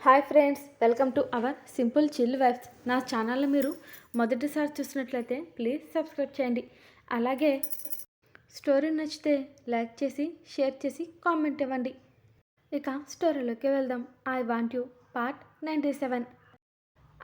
Hi friends, welcome to our simple chill vibes. నా ఛానల్ని మీరు మొదటిసారి చూసినట్లయితే ప్లీజ్ సబ్స్క్రైబ్ చేయండి. అలాగే స్టోరీ నచ్చితే లైక్ చేసి షేర్ చేసి కామెంట్ ఇవ్వండి. ఇక స్టోరీలోకి వెళ్దాం. I want you part 97.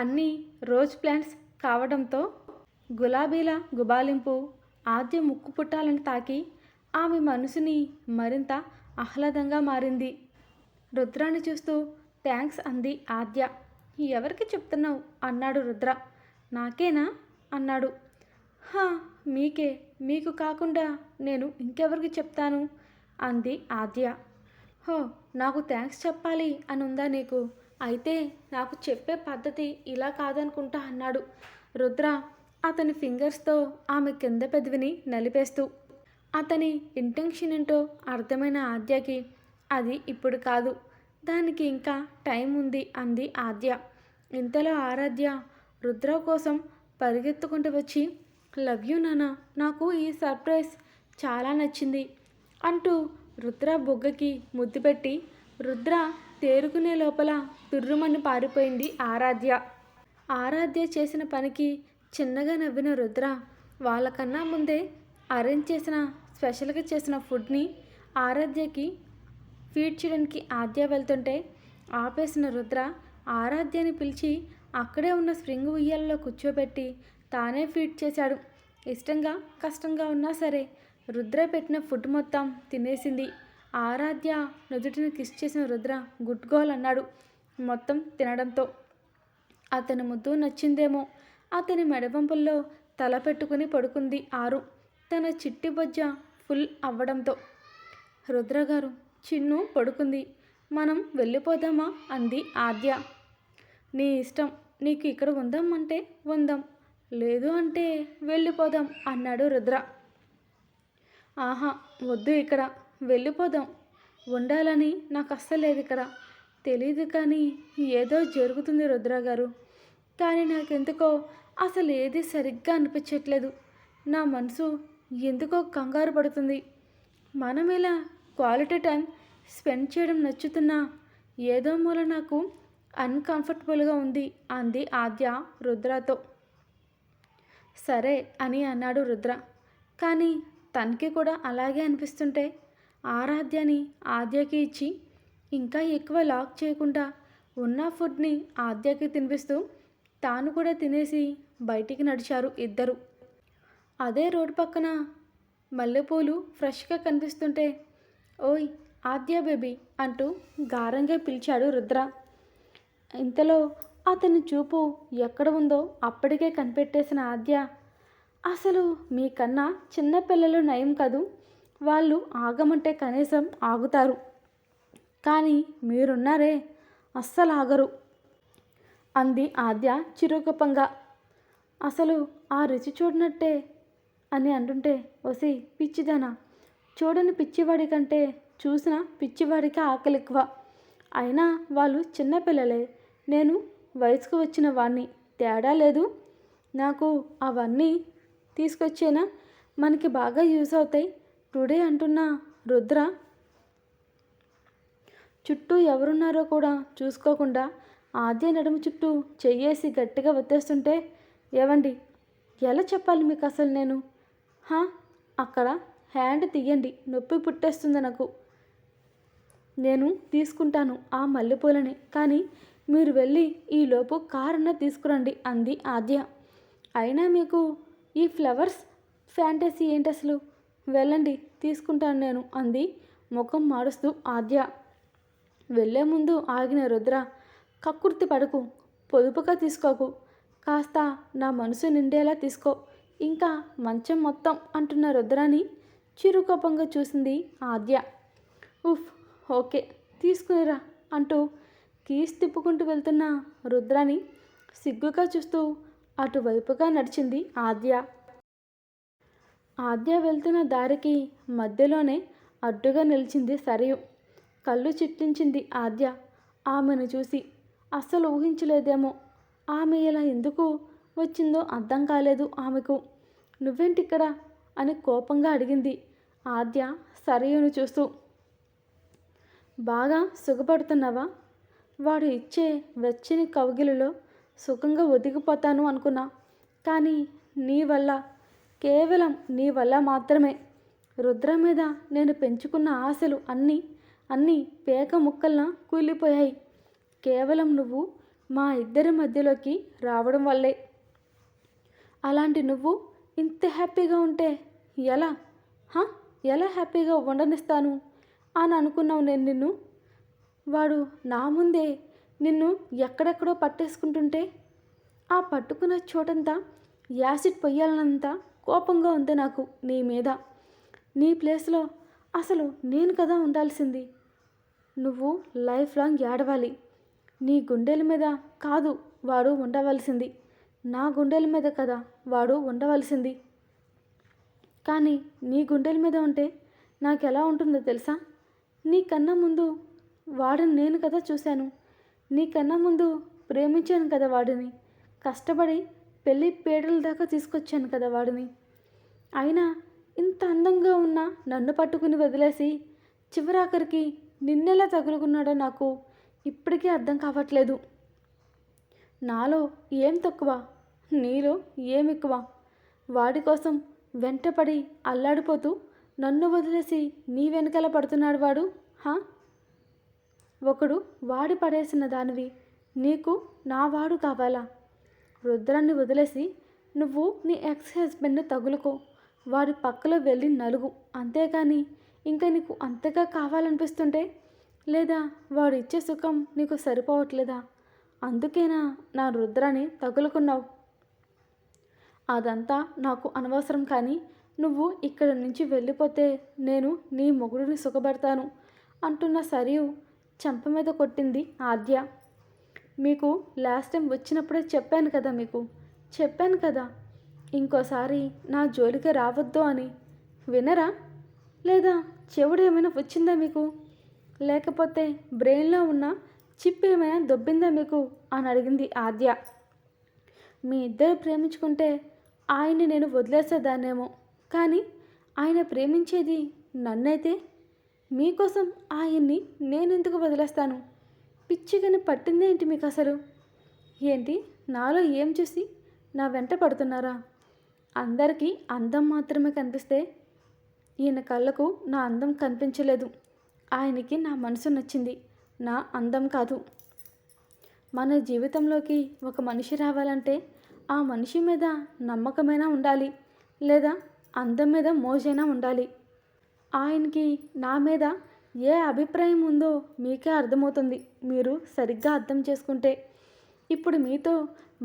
అన్నీ రోజ్ ప్లాంట్స్ కావడంతో గులాబీల గుబాలింపు ఆద్య ముక్కు పుట్టాలని తాకి ఆమె మనసుని మరింత ఆహ్లాదంగా మారింది. రుద్రాన్ని చూస్తూ థ్యాంక్స్ అంది ఆద్య. ఎవరికి చెప్తున్నావు అన్నాడు రుద్ర. నాకేనా అన్నాడు. హా, మీకే, మీకు కాకుండా నేను ఇంకెవరికి చెప్తాను అంది ఆద్య. హో, నాకు థ్యాంక్స్ చెప్పాలి అని ఉందా నీకు? అయితే నాకు చెప్పే పద్ధతి ఇలా కాదనుకుంటా అన్నాడు రుద్ర అతని ఫింగర్స్తో ఆమె కింద పెదవిని నలిపేస్తూ. అతని ఇంటెన్షన్ ఏంటో అర్థమైన ఆద్యకి అది ఇప్పుడు కాదు, దానికి ఇంకా టైం ఉంది అంది ఆద్య. ఇంతలో ఆరాధ్య రుద్ర కోసం పరిగెత్తుకుంటూ వచ్చి, లవ్ యూ నాన్న, నాకు ఈ సర్ప్రైజ్ చాలా నచ్చింది అంటూ రుద్ర బొగ్గకి ముద్దు పెట్టి రుద్ర తేరుకునే లోపల తుర్రుమని పారిపోయింది ఆరాధ్య. ఆరాధ్య చేసిన పనికి చిన్నగా నవ్విన రుద్ర వాళ్ళకన్నా ముందే అరేంజ్ చేసిన స్పెషల్గా చేసిన ఫుడ్ని ఆరాధ్యకి ఫీడ్ చేయడానికి ఆద్య వెళ్తుంటే ఆపేసిన రుద్ర ఆరాధ్యని పిలిచి అక్కడే ఉన్న స్ప్రింగ్ ఉయ్యాలలో కూర్చోబెట్టి తానే ఫీడ్ చేశాడు. ఇష్టంగా కష్టంగా ఉన్నా సరే రుద్ర పెట్టిన ఫుడ్ మొత్తం తినేసింది. ఆరాధ్య నుదుటిని కిస్ చేసిన రుద్ర గుడ్ గోల్ అన్నాడు మొత్తం తినడంతో. అతని ముద్దు నచ్చిందేమో. అతని మెడవంపుల్లో తల పెట్టుకుని పడుకుంది ఆరు, తన చిట్టి బొజ్జ ఫుల్ అవ్వడంతో. రుద్రగారు, చిన్ను పడుకుంది, మనం వెళ్ళిపోదామా అంది ఆద్య. నీ ఇష్టం, నీకు ఇక్కడ ఉందామంటే ఉందాం, లేదు అంటే వెళ్ళిపోదాం అన్నాడు రుద్ర. ఆహా వద్దు, ఇక్కడ వెళ్ళిపోదాం, ఉండాలని నాకు అస్సలేదు ఇక్కడ. తెలీదు కానీ ఏదో జరుగుతుంది రుద్ర గారు, కానీ నాకెందుకో అసలు ఏది సరిగ్గా అనిపించట్లేదు. నా మనసు ఎందుకో కంగారు పడుతుంది. మనం ఇలా క్వాలిటీ టైం స్పెండ్ చేయడం నచ్చుతున్నా ఏదో మూల నాకు అన్కంఫర్టబుల్గా ఉంది అంది ఆద్య రుద్రతో. సరే అని అన్నాడు రుద్ర. కానీ తనకి కూడా అలాగే అనిపిస్తుంటే ఆరాధ్యని ఆద్యకి ఇచ్చి ఇంకా ఎక్కువ లాక్ చేయకుండా ఉన్న ఫుడ్ని ఆద్యకి తినిపిస్తూ తాను కూడా తినేసి బయటికి నడిచారు ఇద్దరు. అదే రోడ్డు పక్కన మల్లెపూలు ఫ్రెష్గా కనిపిస్తుంటే, ఓయ్ ఆద్య బేబీ అంటూ గారంగా పిలిచాడు రుద్ర. ఇంతలో అతని చూపు ఎక్కడ ఉందో అప్పటికే కనిపెట్టేసిన ఆద్య, అసలు మీకన్నా చిన్నపిల్లలు నయం కదూ, వాళ్ళు ఆగమంటే కనీసం ఆగుతారు, కానీ మీరున్నారే అస్సలు ఆగరు అంది ఆద్య చిరుకోపంగా. అసలు ఆ రుచి చూడనట్టే అని అంటుంటే, వసి పిచ్చిదానా, చూడని పిచ్చివాడి కంటే చూసిన పిచ్చివాడికి ఆకలి ఎక్కువ. అయినా వాళ్ళు చిన్నపిల్లలే, నేను వయసుకు వచ్చిన వాణ్ణి, తేడా లేదు. నాకు అవన్నీ తీసుకొచ్చేనా, మనకి బాగా యూజ్ అవుతాయి టుడే అంటున్న రుద్ర చుట్టూ ఎవరున్నారో కూడా చూసుకోకుండా ఆద్య నడుము చుట్టూ చెయ్యేసి గట్టిగా ఒత్తేస్తుంటే, ఏవండి, ఎలా చెప్పాలి మీకు అసలు నేను? అక్కడ హ్యాండ్ తీయండి, నొప్పి పుట్టేస్తుంది నాకు. నేను తీసుకుంటాను ఆ మల్లెపూలని, కానీ మీరు వెళ్ళి ఈలోపు కారన్న తీసుకురండి అంది ఆద్య. అయినా మీకు ఈ ఫ్లవర్స్ ఫ్యాంటసీ ఏంటి అసలు? వెళ్ళండి, తీసుకుంటాను నేను అంది ముఖం మారుస్తూ ఆద్య. వెళ్ళే ముందు ఆగిన రుద్ర, కక్కుర్తి పడకు, పొదుపుగా తీసుకోకు, కాస్త నా మనసు నిండేలా తీసుకో, ఇంకా మంచం మొత్తం అంటున్న రుద్రాని చిరుకోపంగా చూసింది ఆద్య. ఉఫ్, ఓకే తీసుకునిరా అంటూ కీస్ తిప్పుకుంటూ వెళ్తున్న రుద్రాని సిగ్గుగా చూస్తూ అటువైపుగా నడిచింది ఆద్య. ఆద్య వెళ్తున్న దారికి మధ్యలోనే అడ్డుగా నిలిచింది సరియు. కళ్ళు చిట్లించింది ఆద్య ఆమెను చూసి. అస్సలు ఊహించలేదేమో, ఆమె ఇలా ఎందుకు వచ్చిందో అర్థం కాలేదు ఆమెకు. నువ్వేంటిక్కడ అని కోపంగా అడిగింది ఆద్య సరయును చూస్తూ. బాగా సుఖపడుతున్నావా? వాడు ఇచ్చే వెచ్చని కౌగిలిలో సుఖంగా ఒదిగిపోతాను అనుకున్నా. కానీ నీ వల్ల, కేవలం నీ వల్ల మాత్రమే రుద్ర మీద నేను పెంచుకున్న ఆశలు అన్నీ అన్నీ పేక ముక్కల్లా కూలిపోయాయి. కేవలం నువ్వు మా ఇద్దరి మధ్యలోకి రావడం వల్లే. అలాంటి నువ్వు ఇంత హ్యాపీగా ఉంటే ఎలా హా ఎలా హ్యాపీగా ఉండనిస్తాను అని అనుకున్నావు నేను నిన్ను. వాడు నా ముందే నిన్ను ఎక్కడెక్కడో పట్టేసుకుంటుంటే ఆ పట్టుకున్న చోటంతా యాసిడ్ పొయ్యాలన్నంత కోపంగా ఉంది నాకు నీ మీద. నీ ప్లేస్లో అసలు నేను కదా ఉండాల్సింది. నువ్వు లైఫ్ లాంగ్ ఏడవాలి. నీ గుండెల మీద కాదు వాడు ఉండవలసింది, నా గుండెల మీద కదా వాడు ఉండవలసింది. కానీ నీ గుండెల మీద ఉంటే నాకు ఎలా ఉంటుందో తెలుసా? నీకన్నా ముందు వాడిని నేను కదా చూశాను. నీకన్నా ముందు ప్రేమించాను కదా వాడిని. కష్టపడి పెళ్ళి పీటల దాకా తీసుకొచ్చాను కదా వాడిని. అయినా ఇంత అందంగా ఉన్న నన్ను పట్టుకుని వదిలేసి చివరాఖరికి నిన్నెలా తగులుకున్నాడో నాకు ఇప్పటికీ అర్థం కావట్లేదు. నాలో ఏం తక్కువ, నీలో ఏం ఎక్కువ? వాడి కోసం వెంటపడి అల్లాడిపోతూ నన్ను వదిలేసి నీ వెనకాల పడుతున్నాడు వాడు. హా, ఒకడు వాడి పడేసిన దానివి నీకు నా వాడు కావాలా? రుద్రాన్ని వదిలేసి నువ్వు నీ ఎక్స్ హస్బెండ్ని తగులుకో, వాడి పక్కలో వెళ్ళి నలుగు. అంతేకాని ఇంకా నీకు అంతగా కావాలనిపిస్తుంటే, లేదా వాడు ఇచ్చే సుఖం నీకు సరిపోవట్లేదా? అందుకేనా నా రుద్రాన్ని తగులుకున్నావు? అదంతా నాకు అనవసరం. కానీ నువ్వు ఇక్కడి నుంచి వెళ్ళిపోతే నేను నీ మొగుడిని సుఖపెడతాను అంటున్న సరియు చెంప మీద కొట్టింది ఆద్య. మీకు లాస్ట్ టైం వచ్చినప్పుడే చెప్పాను కదా, చెప్పాను కదా ఇంకోసారి నా జోలికి రావద్దు అని. వినరా? లేదా చెవుడు ఏమైనా వచ్చిందా మీకు? లేకపోతే బ్రెయిన్లో ఉన్న చిప్ ఏమైనా దొబ్బిందా మీకు అని అడిగింది ఆద్య. మీ ఇద్దరు ప్రేమించుకుంటే ఆయన్ని నేను వదిలేసేదాన్నేమో, కానీ ఆయన ప్రేమించేది నన్నైతే మీకోసం ఆయన్ని నేనెందుకు వదిలేస్తాను? పిచ్చిగాని పట్టిందేంటి మీకు అసలు? ఏంటి నాలో ఏం చూసి నా వెంట పడుతున్నారా? అందరికీ అందం మాత్రమే కనిపిస్తే ఈయన కళ్ళకు నా అందం కనిపించలేదు. ఆయనకి నా మనసు నచ్చింది, నా అందం కాదు. మన జీవితంలోకి ఒక మనిషి రావాలంటే ఆ మనిషి మీద నమ్మకమైనా ఉండాలి, లేదా అందం మీద మోజైనా ఉండాలి. ఆయనకి నా మీద ఏ అభిప్రాయం ఉందో మీకే అర్థమవుతుంది, మీరు సరిగ్గా అర్థం చేసుకుంటే. ఇప్పుడు మీతో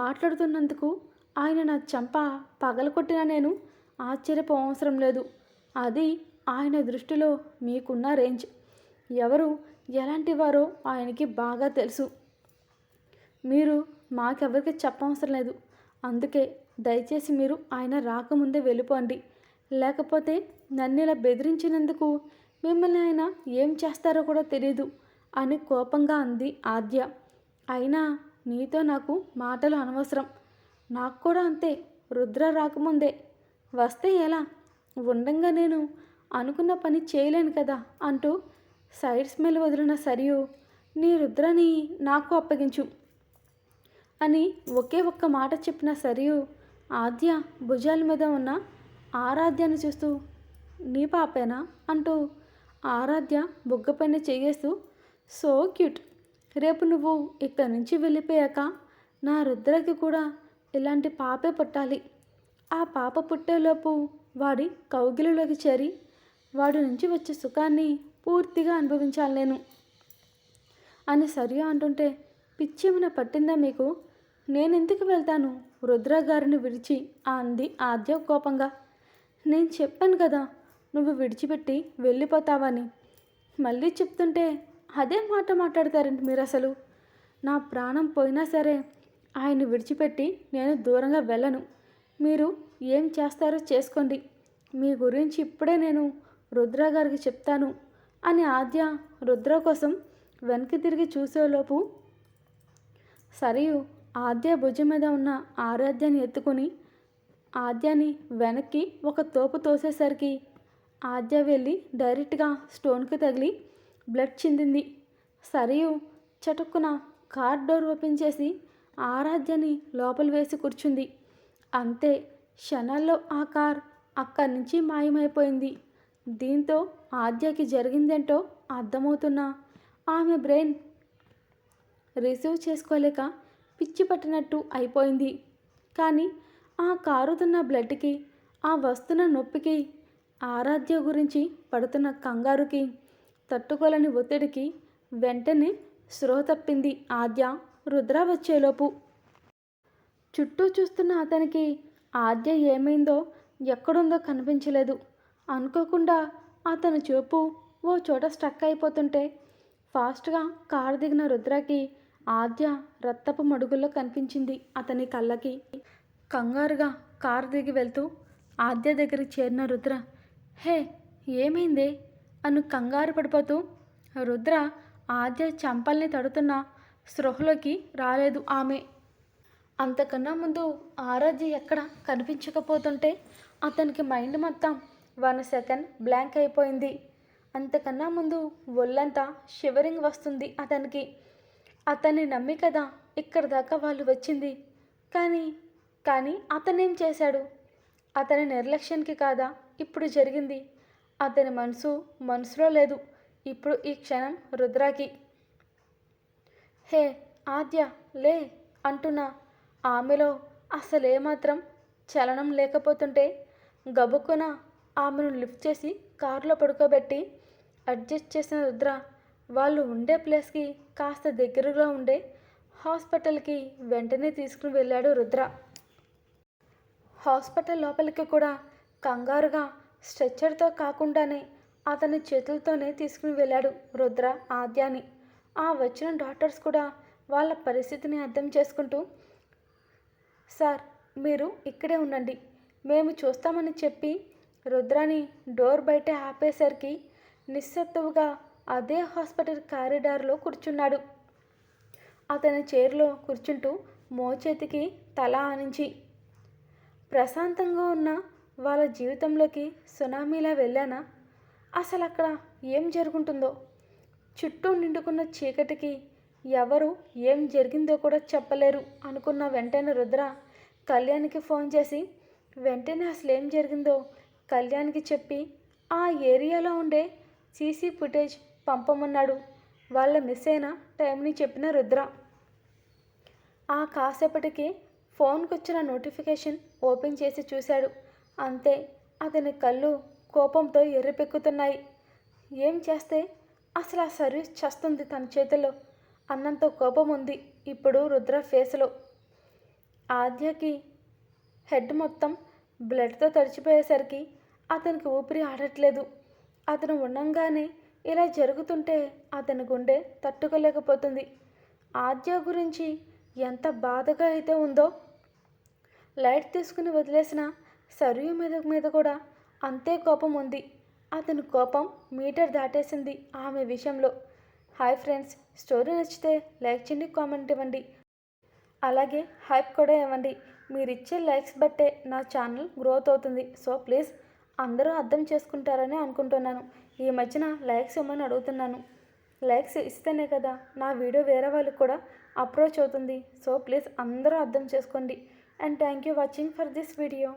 మాట్లాడుతున్నందుకు ఆయన నా చెంప పగలకొట్టినా నేను ఆశ్చర్యపోవసరం లేదు. అది ఆయన దృష్టిలో మీకున్న రేంజ్. ఎవరు ఎలాంటి వారో ఆయనకి బాగా తెలుసు. మీరు మాకెవరికి చెప్పవసరం లేదు. అందుకే దయచేసి మీరు ఆయన రాకముందే వెళ్ళిపోండి. లేకపోతే నన్ను ఇలా బెదిరించినందుకు మిమ్మల్ని ఆయన ఏం చేస్తారో కూడా తెలీదు అని కోపంగా అంది ఆద్య. అయినా నీతో నాకు మాటలు అనవసరం. నాకు కూడా అంతే. రుద్ర రాకముందే వస్తే ఎలా? ఉండంగా నేను అనుకున్న పని చేయలేను కదా అంటూ సైడ్ స్మెల్ వదిలిన సరియు, నీ రుద్రని నాకు అప్పగించు అని ఒకే ఒక్క మాట చెప్పిన సరియు ఆద్య భుజాల మీద ఉన్న ఆరాధ్యను చూస్తూ, నీ పాపేనా అంటూ ఆరాధ్య బుగ్గపైన చేయేస్తూ, సో క్యూట్. రేపు నువ్వు ఇక్కడి నుంచి వెళ్ళిపోయాక నా రుద్రకి కూడా ఇలాంటి పాపే పుట్టాలి. ఆ పాప పుట్టేలోపు వాడి కౌగిలిలోకి చేరి వాడి నుంచి వచ్చే సుఖాన్ని పూర్తిగా అనుభవించాలి నేను అని సరియు అంటుంటే, పిచ్చేమైనా పట్టిందా మీకు? నేనెందుకు వెళ్తాను రుద్ర గారిని విడిచి అంది ఆద్య కోపంగా. నేను చెప్పాను కదా నువ్వు విడిచిపెట్టి వెళ్ళిపోతావని. మళ్ళీ చెప్తుంటే అదే మాట మాట్లాడతారండి మీరు అసలు. నా ప్రాణం పోయినా సరే ఆయన్ని విడిచిపెట్టి నేను దూరంగా వెళ్ళను. మీరు ఏం చేస్తారో చేసుకోండి. మీ గురించి ఇప్పుడే నేను రుద్ర గారికి చెప్తాను అని ఆద్య రుద్ర కోసం వెనక్కి తిరిగి చూసేలోపు సరియు ఆద్య భుజం మీద ఉన్న ఆరాధ్యాన్ని ఎత్తుకుని ఆద్యాని వెనక్కి ఒక తోపు తోసేసరికి ఆద్య వెళ్ళి డైరెక్ట్గా స్టోన్కి తగిలి బ్లడ్ చిందింది. సరియు చటుక్కున కార్ డోర్ ఓపెన్ చేసి ఆరాధ్యని లోపల వేసి కూర్చుంది. అంతే, క్షణాల్లో ఆ కార్ అక్కడి నుంచి మాయమైపోయింది. దీంతో ఆద్యకి జరిగిందేంటో అర్థమవుతున్నా ఆమె బ్రెయిన్ రిసీవ్ చేసుకోలేక పిచ్చి పట్టినట్టు అయిపోయింది. కానీ ఆ కారుతున్న బ్లడ్కి, ఆ వస్తున్న నొప్పికి, ఆరాధ్య గురించి పడుతున్న కంగారుకి, తట్టుకోలేని ఒత్తిడికి వెంటనే స్పృహ తప్పింది ఆద్య రుద్ర వచ్చేలోపు. చుట్టూ చూస్తున్న అతనికి ఆద్య ఏమైందో ఎక్కడుందో కనిపించలేదు. అనుకోకుండా అతని చూపు ఓ చోట స్ట్రక్ అయిపోతుంటే ఫాస్ట్గా కారు దిగిన రుద్రకి ఆద్య రక్తపు మడుగుల్లో కనిపించింది అతని కళ్ళకి. కంగారుగా కారు దిగి వెళ్తూ ఆద్య దగ్గరికి చేరిన రుద్ర, హే ఏమైందే అను కంగారు పడిపోతూ రుద్ర ఆద్య చంపల్ని తడుతున్న స్పృహలోకి రాలేదు ఆమె. అంతకన్నా ముందు ఆరాధ్య ఎక్కడ కనిపించకపోతుంటే అతనికి మైండ్ మొత్తం 1 సెకండ్ బ్లాంక్ అయిపోయింది. అంతకన్నా ముందు ఒళ్ళంతా షివరింగ్ వస్తుంది అతనికి. అతన్ని నమ్మి కదా ఇక్కడ దాకా వాళ్ళు వచ్చింది. కానీ అతనేం చేశాడు? అతని నిర్లక్ష్యానికి కాదా ఇప్పుడు జరిగింది? అతని మనసులో లేదు ఇప్పుడు ఈ క్షణం రుద్రకి. హే ఆద్య లే అంటున్నా ఆమెలో అసలేమాత్రం చలనం లేకపోతుంటే గబుక్కున ఆమెను లిఫ్ట్ చేసి కారులో పడుకోబెట్టి అడ్జస్ట్ చేసిన రుద్ర వాళ్ళు ఉండే ప్లేస్కి కాస్త దగ్గరగా ఉండే హాస్పిటల్కి వెంటనే తీసుకుని వెళ్ళాడు రుద్ర. హాస్పిటల్ లోపలికి కూడా కంగారుగా స్ట్రెచ్చర్తో కాకుండానే అతని చేతులతోనే తీసుకుని వెళ్ళాడు రుద్ర ఆద్యాని. ఆ వచ్చిన డాక్టర్స్ కూడా వాళ్ళ పరిస్థితిని అర్థం చేసుకుంటూ, సార్ మీరు ఇక్కడే ఉండండి, మేము చూస్తామని చెప్పి రుద్రాని డోర్ బయట ఆపేసరికి నిస్సత్తువుగా అదే హాస్పిటల్ కారిడార్లో కూర్చున్నాడు. అతని చైర్లో కూర్చుంటూ మోచేతికి తల ఆనించి, ప్రశాంతంగా ఉన్న వాళ్ళ జీవితంలోకి సునామీలా వెళ్ళానా? అసలు అక్కడ ఏం జరుగుతుందో? చుట్టూ నిండుకున్న చీకటికి ఎవరు ఏం జరిగిందో కూడా చెప్పలేరు అనుకున్న వెంటనే రుద్ర కళ్యాణ్కి ఫోన్ చేసి వెంటనే అసలు ఏం జరిగిందో కళ్యాణ్కి చెప్పి ఆ ఏరియాలో ఉండే సీసీ ఫుటేజ్ పంపమన్నాడు. వాళ్ళ మిస్ అయిన టైంని చెప్పిన రుద్ర ఆ కాసేపటికి ఫోన్కి వచ్చిన నోటిఫికేషన్ ఓపెన్ చేసి చూశాడు. అంతే, అతని కళ్ళు కోపంతో ఎర్రిపెక్కుతున్నాయి. ఏం చేస్తే అసలు ఆ సర్వీస్ చేస్తుంది తన చేతిలో అన్నంత కోపం ఉంది ఇప్పుడు రుద్ర ఫేస్లో. ఆద్యకి హెడ్ మొత్తం బ్లడ్తో తడిచిపోయేసరికి అతనికి ఊపిరి ఆడట్లేదు. అతను ఉండంగానే ఇలా జరుగుతుంటే అతని గుండె తట్టుకోలేకపోతుంది. ఆద్య గురించి ఎంత బాధగా అయితే ఉందో, లైట్ తీసుకుని వదిలేసిన సరియు మీద కూడా అంతే కోపం ఉంది. అతని కోపం మీటర్ దాటేసింది ఆమె విషయంలో. హాయ్ ఫ్రెండ్స్, స్టోరీ నచ్చితే లైక్ చేయండి, కామెంట్ ఇవ్వండి, అలాగే హైప్ కూడా ఇవ్వండి. మీరు ఇచ్చే లైక్స్ బట్టే నా ఛానల్ గ్రోత్ అవుతుంది. సో ప్లీజ్ అందరూ అర్థం చేసుకుంటారని అనుకుంటున్నాను. ఈ మధ్యన లైక్స్ ఇవ్వమని అడుగుతున్నాను. లైక్స్ ఇస్తేనే కదా నా వీడియో వేరే వాళ్ళకి కూడా అప్రోచ్ అవుతుంది. సో ప్లీజ్ అందరూ అర్థం చేసుకోండి. And thank you watching for this video.